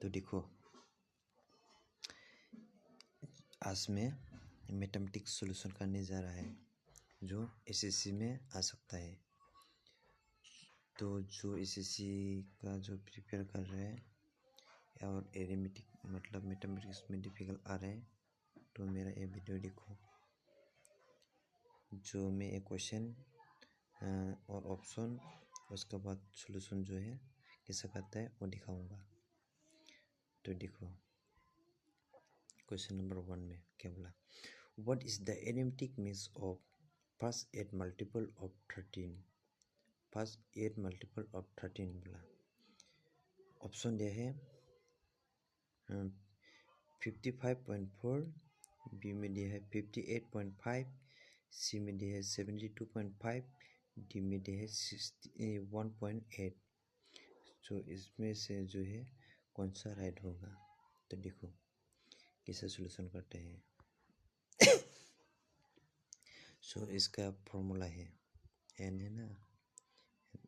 तो देखो, आज मैं मैथमेटिक्स सॉल्यूशन करने जा रहा है जो एसएससी में आ सकता है। तो जो एसएससी का जो प्रिपेयर कर रहे हैं और एरिथमेटिक मतलब मैथमेटिक्स में डिफिकल्ट आ रहे हैं, तो मेरा ये वीडियो देखो, जो मैं एक क्वेश्चन और ऑप्शन उसके बाद सॉल्यूशन जो है कैसा करता है वो दिखाऊंगा। तो देखो, क्वेश्चन नंबर 1 में क्या बोला, what is the arithmetic means of first 8 multiple of 13। First 8 multiple of 13 बोला। ऑप्शन दिया है 55.4, बी में दिया है 58.5, सी में दिया है 72.5, डी में दिया है 61.8। तो इसमें से जो है कौन सा राइट होगा। तो देखो कैसे सॉल्यूशन करते हैं। सो इसका फॉर्मूला है एन है ना,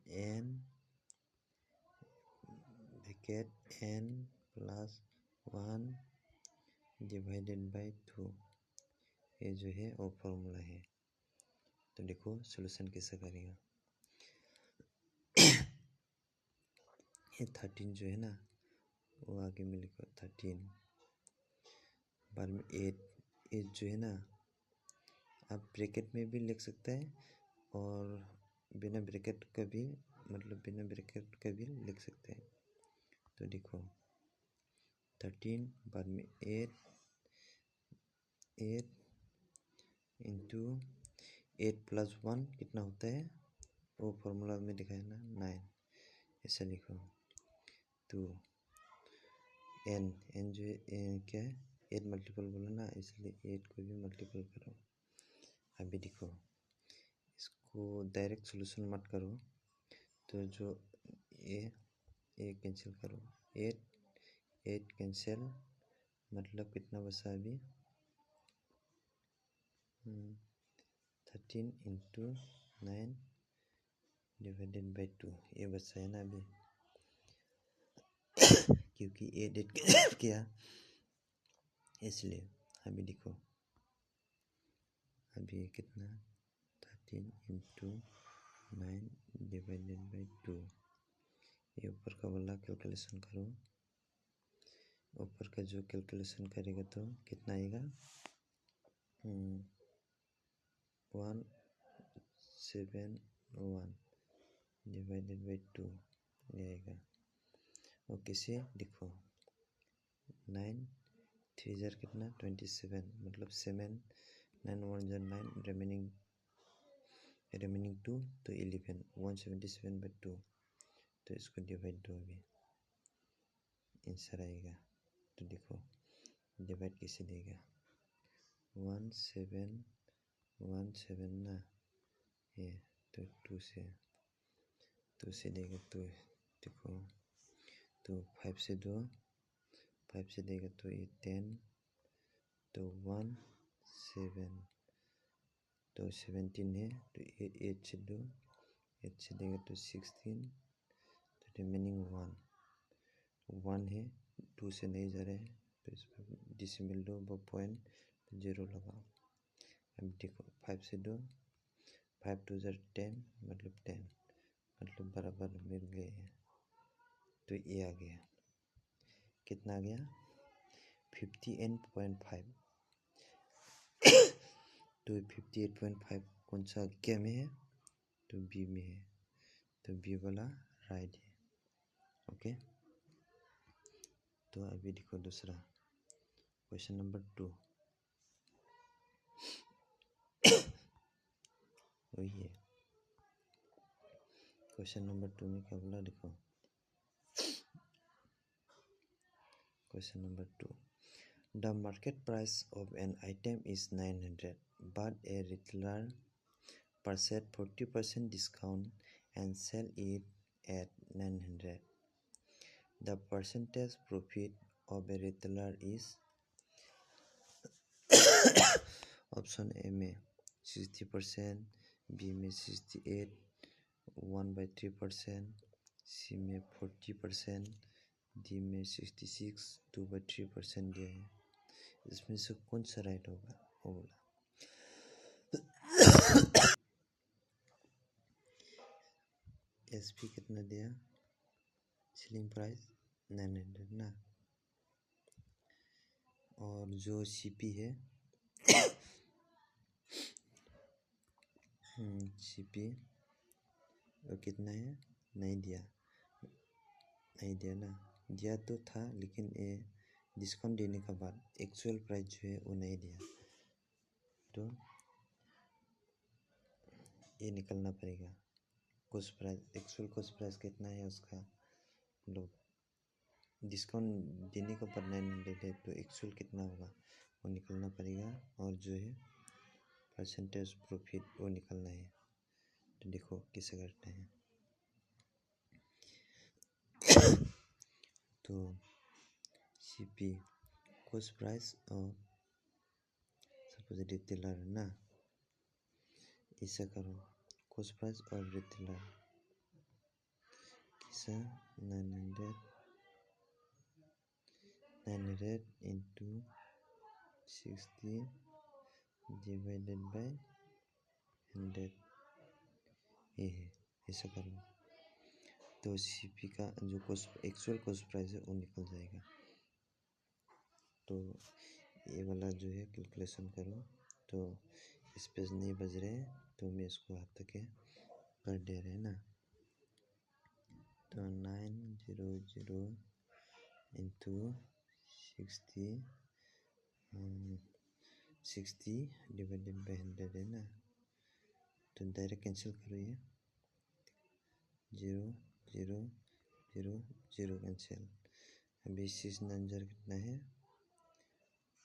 n bracket n plus 1 divided by 2, ये जो है वो फॉर्मूला है। तो देखो सॉल्यूशन कैसे करेगा। ये 13 जो है ना वो आगे में लिखो 13, बाद में 8 जो है ना आप ब्रैकेट में भी लिख सकते हैं और बिना ब्रैकेट का भी मतलब बिना ब्रैकेट का भी लिख सकते हैं। तो देखो 13 बाद में 8 इंटू 8 प्लस 1 कितना होता है वो फॉर्मूला में दिखाया ना 9, ऐसा लिखो। तो एन जो है क्या है 8 मल्टीपल बोला ना, इसलिए 8 को भी मल्टीपल करो। अभी देखो इसको डायरेक्ट सॉल्यूशन मत करो, तो जो ए कैंसिल करो, 8 कैंसिल मतलब कितना बचा अभी 13 इंटू 9 डिवाइडेड बाई 2, ये बचा है ना अभी, क्योंकि 8 किया इसलिए। अभी देखो अभी कितना 13 इंटू 9 डिवाइडेड बाई 2, ये ऊपर का वाला कैलकुलेशन करो। ऊपर का जो कैलकुलेशन करेगा तो कितना आएगा 171 डिवाइडेड बाई 2 ये आएगा। और किसे देखो 9 3 जार कितना 27, मतलब 7 9 1 जार 9, रिमेनिंग 2 तो 11 177 बाई 2। तो इसको डिवाइड दो, अभी आंसर आएगा। तो देखो डिवाइड कैसे देगा 1717 ना, ये तो 2 से देगा। तो देखो तो 5 से देगा तो ये 10, तो 1 7 तो 17 है, तो 8 से देगा तो 16, तो रिमेनिंग 1 है, 2 से नहीं जा रहे हैं तो इस पर डिसिमल दो पॉइंट 0 लगाओ। अब देखो 5 से 5 2 जार 10 मतलब 10, मतलब बराबर मिल गए हैं। तो ये आ गया, कितना आ गया 58.5। तो 58.5 कौन सा क्या में है, तो बी में है, तो बी वाला राइट है। ओके, तो अभी देखो दूसरा क्वेश्चन नंबर 2, वही है। क्वेश्चन नंबर 2 में क्या बोला देखो, question number 2, the market price of an item is 900 but a retailer purchased 40% discount and sell it at 900. The percentage profit of a retailer is option A में 60%, B में 68 1/3%, सी में 40%, D में 66 2/3% दिया है। इसमें से कौन सा राइट होगा वो बोला। एसपी कितना दिया, सेलिंग प्राइस 900 ना, और जो सीपी है सीपी वो कितना है, नहीं दिया ना, दिया तो था लेकिन ये डिस्काउंट देने के बाद एक्चुअल प्राइस जो है वो नहीं दिया, तो ये निकलना पड़ेगा। Cost price, actual cost price कितना है उसका, मतलब डिस्काउंट देने के बाद 900 है तो एक्चुअल कितना होगा वो निकलना पड़ेगा, और जो है परसेंटेज प्रॉफिट वो निकलना है। तो देखो कैसे करते हैं। तो सीपी कॉस्ट प्राइस और सपोज रिटेलर है ना, ऐसा करो कॉस्ट प्राइस और रिटेलर कैसा 900 इंटू 60 डिवाइडेड बाय 100, ये है, ऐसा करो तो सीपी का जो एक्चुअल कॉस्ट प्राइस है वो निकल जाएगा। तो ये वाला जो है कैलकुलेशन करो, तो स्पेस नहीं बज रहे तो मैं इसको हाथ तक कर दे रहे ना। तो 900 इंटू 60 डिवाइडेड बाई 100 है ना, तो डायरेक्ट कैंसिल करो, ये 0 0 0 0 कैंसिल। अभी 6 9 कितना है,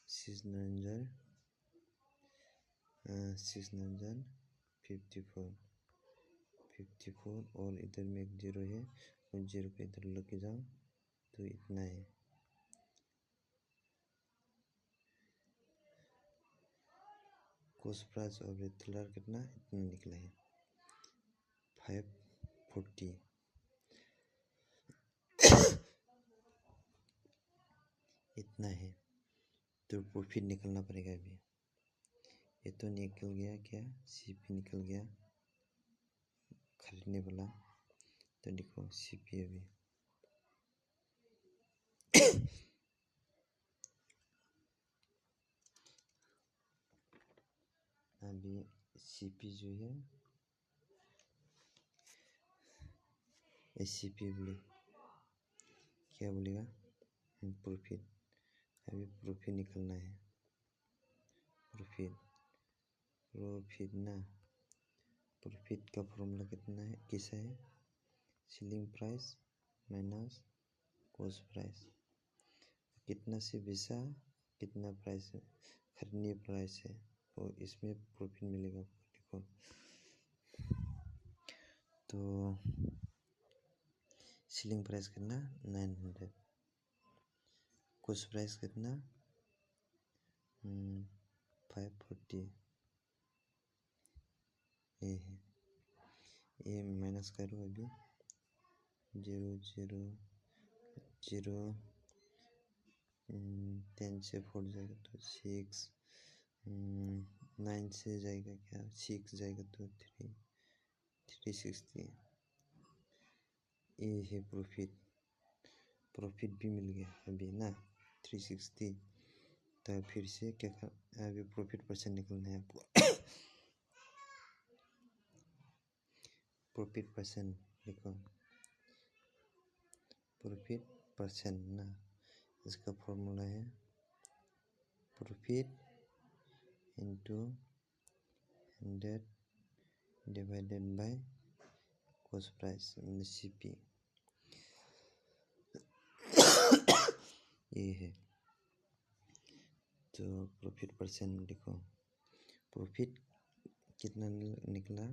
6 9 54 और इधर में एक 0 है, उस 0 को इधर लेके जाओ तो इतना है। कॉस्ट प्राइस और रिटेलर कितना, इतना निकला है 540, इतना है। तो प्रॉफिट निकलना पड़ेगा अभी। ये तो निकल गया, क्या सीपी निकल गया खरीदने वाला। तो देखो सीपी अभी सीपी जो है सीपी बोले क्या बोलेगा, प्रॉफिट। अभी प्रॉफिट निकलना है, प्रॉफिट ना, प्रॉफिट का फॉर्मूला कितना है, कैसा है, selling price minus cost price, कितना से बेचा कितना प्राइस है, खरीदने प्राइस है, और इसमें प्रॉफिट मिलेगा। देखो तो सेलिंग प्राइस कितना 900, कॉस्ट प्राइस कितना 540, ये है, ये माइनस करो अभी 0 0 0 10 से 4 जाएगा तो 6, 9 से जाएगा क्या 6 जाएगा तो 360, ये है प्रॉफिट भी मिल गया अभी ना 360। तो फिर से क्या अभी प्रॉफिट परसेंट निकलना है आपको। प्रॉफिट परसेंट देखो, प्रॉफिट परसेंट ना, इसका फॉर्मूला है profit into 100 divided by cost price CP, ये है। तो प्रॉफिट परसेंट देखो, प्रॉफिट कितना निकला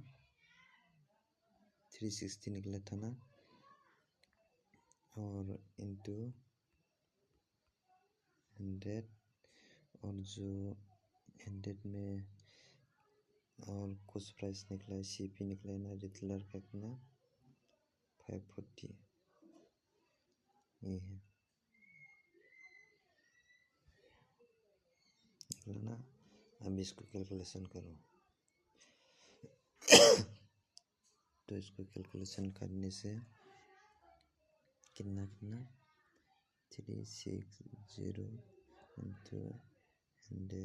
360 निकला था ना, और इंटू 100, और जो 100 में और कॉस्ट प्राइस निकला सीपी निकला है ना, रिटेलर का कितना 540, ये है। ना। अब इसको कैलकुलेशन करो। तो इसको कैलकुलेशन करने से कितना 360 into 100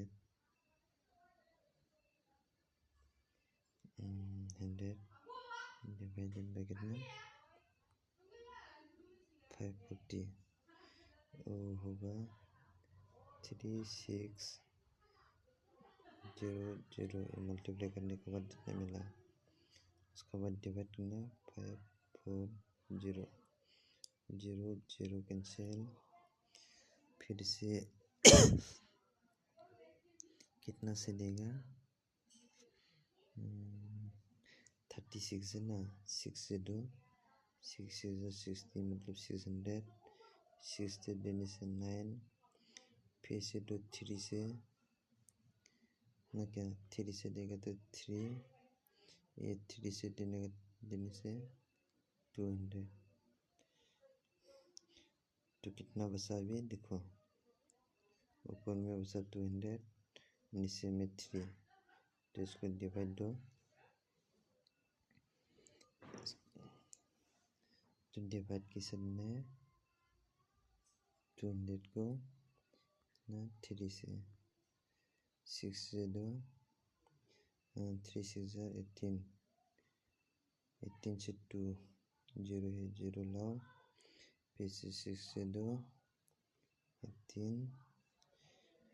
डिवाइडेड बाय कितना 540 वो होगा 3600 मल्टीप्लाई करने के बाद जितना मिला उसके बाद डिवाइड करना 540 0 कैंसिल फिर से कितना से देगा 36 है ना 6 से 2 6 से 60 मतलब 600 60 देने से 9 फिर से 2 3 से ना क्या 3 से देगा तो 3 ये 3 से देने से 200 तो कितना बचा अभी देखो ऊपर में बचा 200 नीचे में 3 तो इसको डिवाइड दो तो डिवाइड किस में 200 को ना 3 से 6 से 2 3 6 18 18 से 2 0 है 0 लाओ फिर से 6 से 2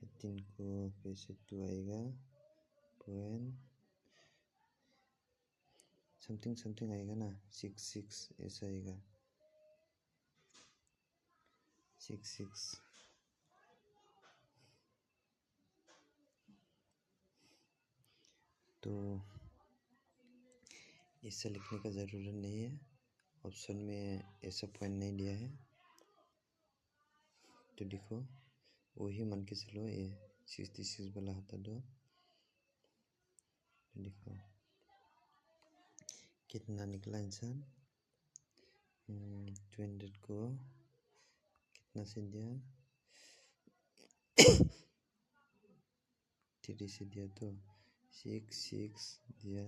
18 को फिर से 2 आएगा पॉइंट समथिंग आएगा ना 6 ऐसा आएगा 6 तो ऐसा लिखने का ज़रूरत नहीं है ऑप्शन में ऐसा पॉइंट नहीं दिया है तो देखो वही मान के चलो ये 66 वाला हटा दो तो देखो कितना निकला आंसर 200 को कितना से दिया 3 से दिया तो 6 दिया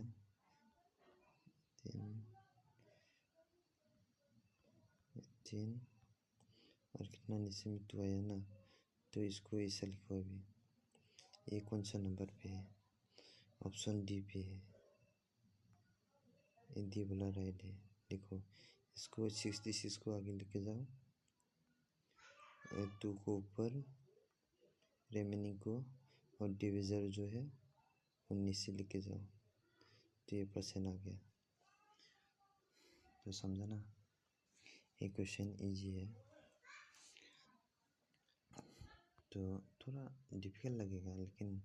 3 और कितना नीचे में 2 आया ना तो इसको ऐसा लिखो अभी ये कौन सा नंबर पे है ऑप्शन डी पे है ये डी वाला राइट है देखो इसको 66 को आगे लेके जाओ 2 को ऊपर रिमेनिंग को और डिविजर जो है 19 से लेके जाओ तो ये परसेंट आ गया तो समझा ना ये क्वेश्चन इजी है तो थोड़ा डिफिकल्ट लगेगा लेकिन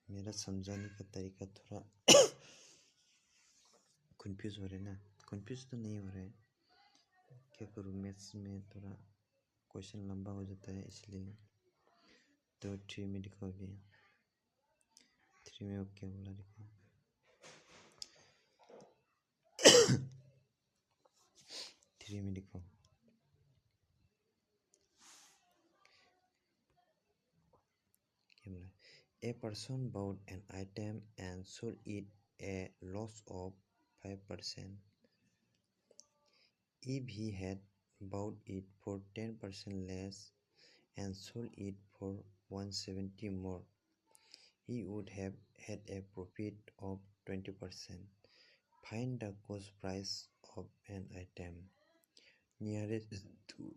मेरा समझाने का तरीका थोड़ा कंफ्यूज हो रहे ना कंफ्यूज तो नहीं हो रहे क्या करूँ मैथ्स में थोड़ा क्वेश्चन लंबा हो जाता है इसलिए तो 3 में लिखो अभी 3 में ओके बोला लिखो 3 में लिखो क्या बोला A person bought an item and sold it a loss of 5%. If he had bought it for 10% less and sold it for 170 more, he would have had a profit of 20%. Find the cost price of an item nearest to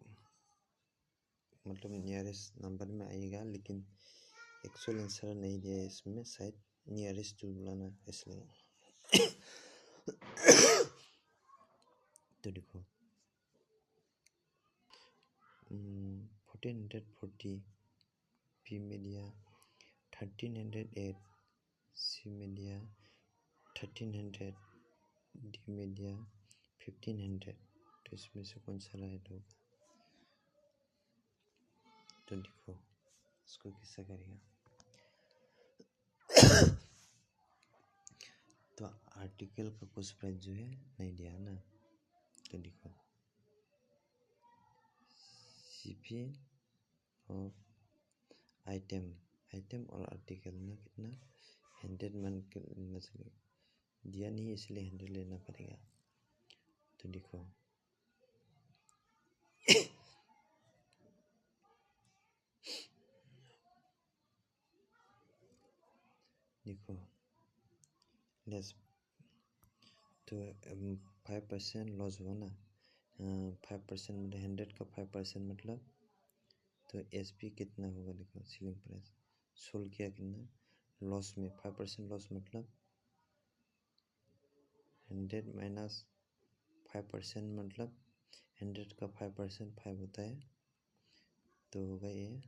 मतलब nearest number में आएगा लेकिन actual answer नहीं दिया है इसमें शायद nearest to बुलाना इसलिए तो देखो 1440 पी में दिया 1308 सी में दिया 1300 डी में दिया 1500 तो इसमें से कौन सा राइट होगा तो देखो इसको कैसा करेगा तो आर्टिकल का कुछ प्राइस जो है नहीं दिया ना तो देखो सीपी ऑफ आइटम आइटम और आर्टिकल ना कितना 100 मान के लेना चलेगा, दिया नहीं इसलिए 100 लेना पड़ेगा। तो देखो देखो लेस, तो 5% लॉस हुआ ना, 5% मतलब 100 का 5% मतलब, तो एसपी कितना होगा देखो, सेलिंग प्राइस सोल्ड किया कितना लॉस में, 5% लॉस मतलब 100 माइनस 5% मतलब 100 का 5% 5 होता है, तो होगा ये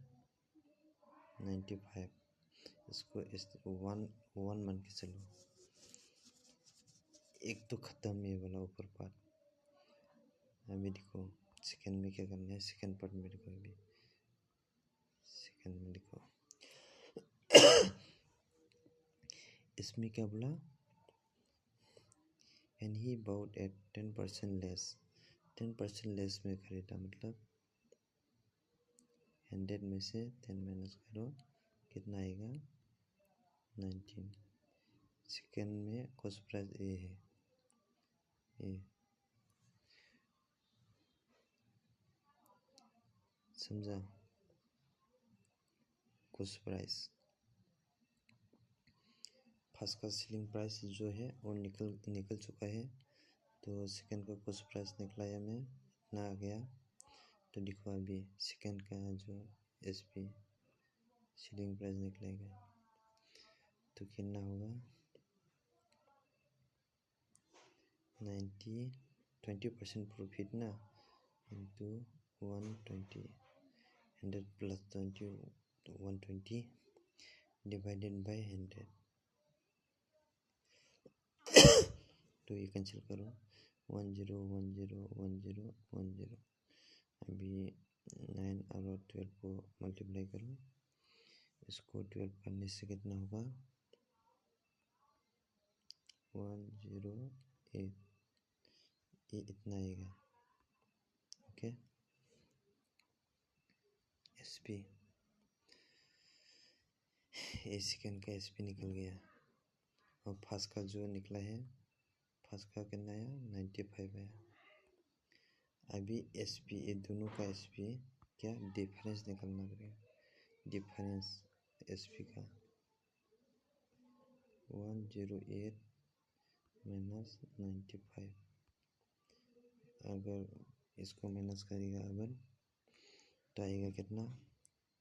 95। इसको इस वन मान के चलो, एक तो खत्म ये वाला ऊपर पार्ट। अभी देखो सेकेंड में क्या करना है, सेकेंड पार्ट में देखो, अभी सेकेंड में देखो इसमें क्या बोला, and he bought at 10% less, 10% less में खरीदा मतलब 100 में से 10 माइनस करो कितना आएगा 19। सेकेंड में कॉस्ट प्राइस ए है, ए समझा, कॉस्ट प्राइस फर्स्ट का सेलिंग प्राइस जो है वो निकल चुका है, तो सेकंड का कॉस्ट प्राइस निकला है में इतना आ गया। तो देखो अभी सेकंड का जो एसपी सेलिंग प्राइस निकलेगा तो कितना होगा 90, 20% प्रॉफिट ना, इंटू 120, 100 प्लस 20 120 डिवाइडेड बाय 100। तो ये कैंसिल करो, 10 10 10 10। अभी 9 और 12 को मल्टीप्लाई करो, इसको 12 करने से कितना होगा 108, ये इतना आएगा। ओके एसपी, ये सेकेंड का एसपी निकल गया, और फर्स्ट का जो निकला है, फर्स्ट का कितना आया 95 आया। अभी एसपी, ये दोनों का एसपी क्या डिफरेंस निकलना पड़ेगा, डिफरेंस एसपी का 108 माइनस 95, अगर इसको माइनस करेगा अगर तो आएगा कितना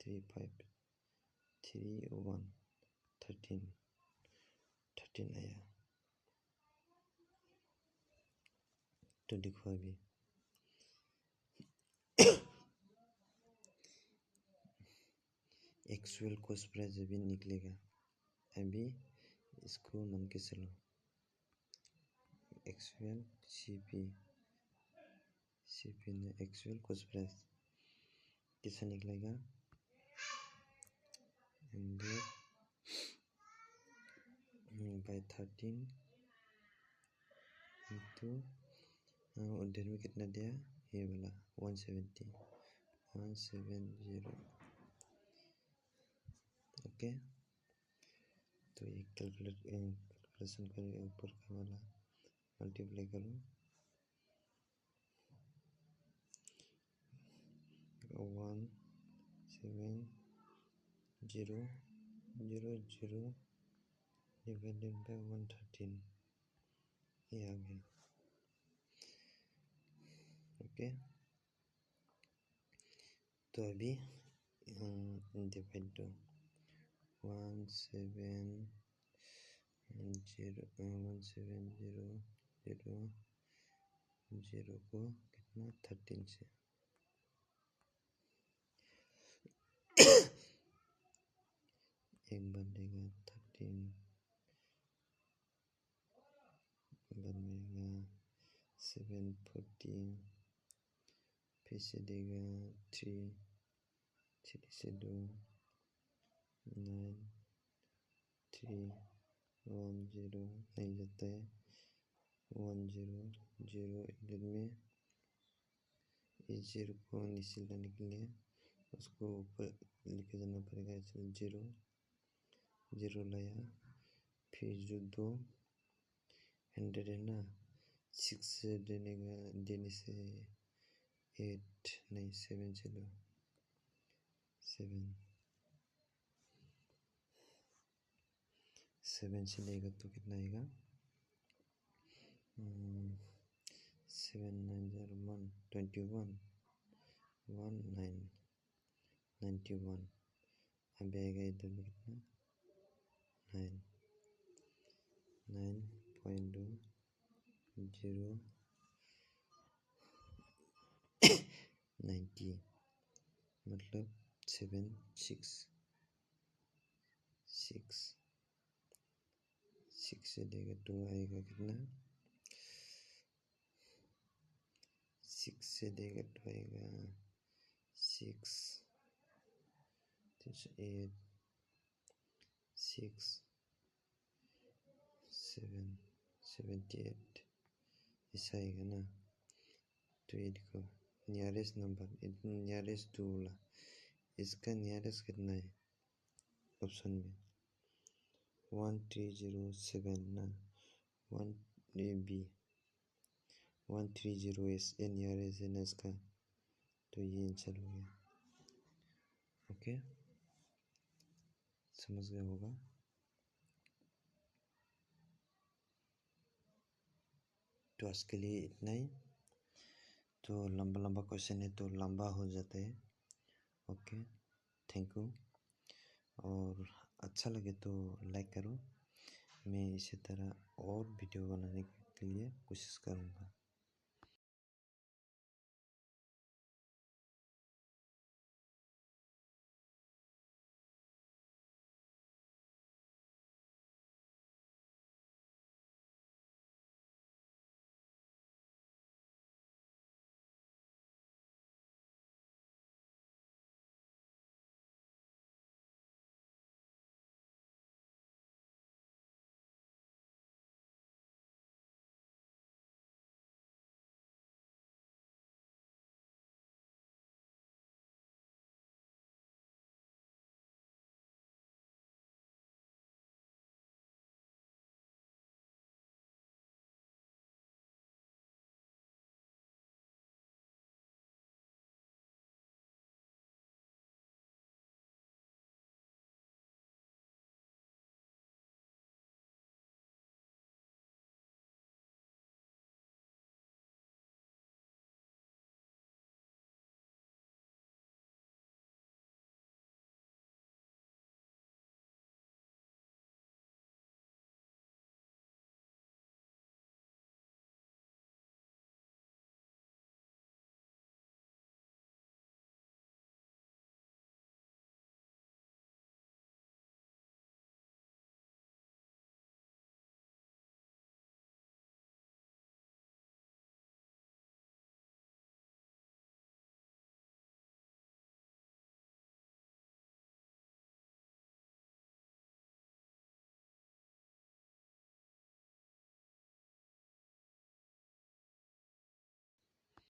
3531 13 आया। तो देखो अभी एक्चुअल कॉस्ट प्राइस अभी निकलेगा, अभी इसको मान के चलो, एक्चुअल सीपी ने एक्चुअल कॉस्ट प्राइस कैसा निकलेगा 100 बाई 13 इंटू उधर में कितना दिया ये वाला 170। ओके तो ये कैलकुलेशन करो, ऊपर का वाला मल्टीप्लाई करो 17000 डिवाइडेड बाय 113, ये आ गया। ओके तो अभी डिवाइड दो 17000 को कितना 13 से एक बनेगा 13 बनेगा 740, फिर से देगा 3 से 2 9 3 1 0 नहीं जाता है 1 0 0 इधर में इस 0 को नीचे लाने के लिए उसको ऊपर लेके जाना पड़ेगा, इसलिए 0 0 लाया, फिर जो 2 100 है ना, 6 से देने से 8 नहीं 7 से लो, 7 से लेगा तो कितना आएगा, 7 9 0 1 21 1 9 91। अब आएगा इधर में कितना 9 9.2 0 90 मतलब 7 6 से लेकर 2 आएगा कितना, 6 से लेकर 2 आएगा 6 8 6 7 78 ऐसा आएगा ना। तो ये देखो नियरेस्ट नंबर, नियरेस्ट 2 वाला, इसका नियरेस्ट कितना है ऑप्शन में 1307 ना, 1 बी 130 ए नियरेस्ट है ना इसका, तो ये आंसर हो गया। ओके समझ गया होगा। तो आज के लिए इतना ही। तो लंबा लंबा क्वेश्चन है तो लंबा हो जाता है। Okay thank you. और अच्छा लगे तो लाइक करो। मैं इसी तरह और वीडियो बनाने के लिए कोशिश करूँगा।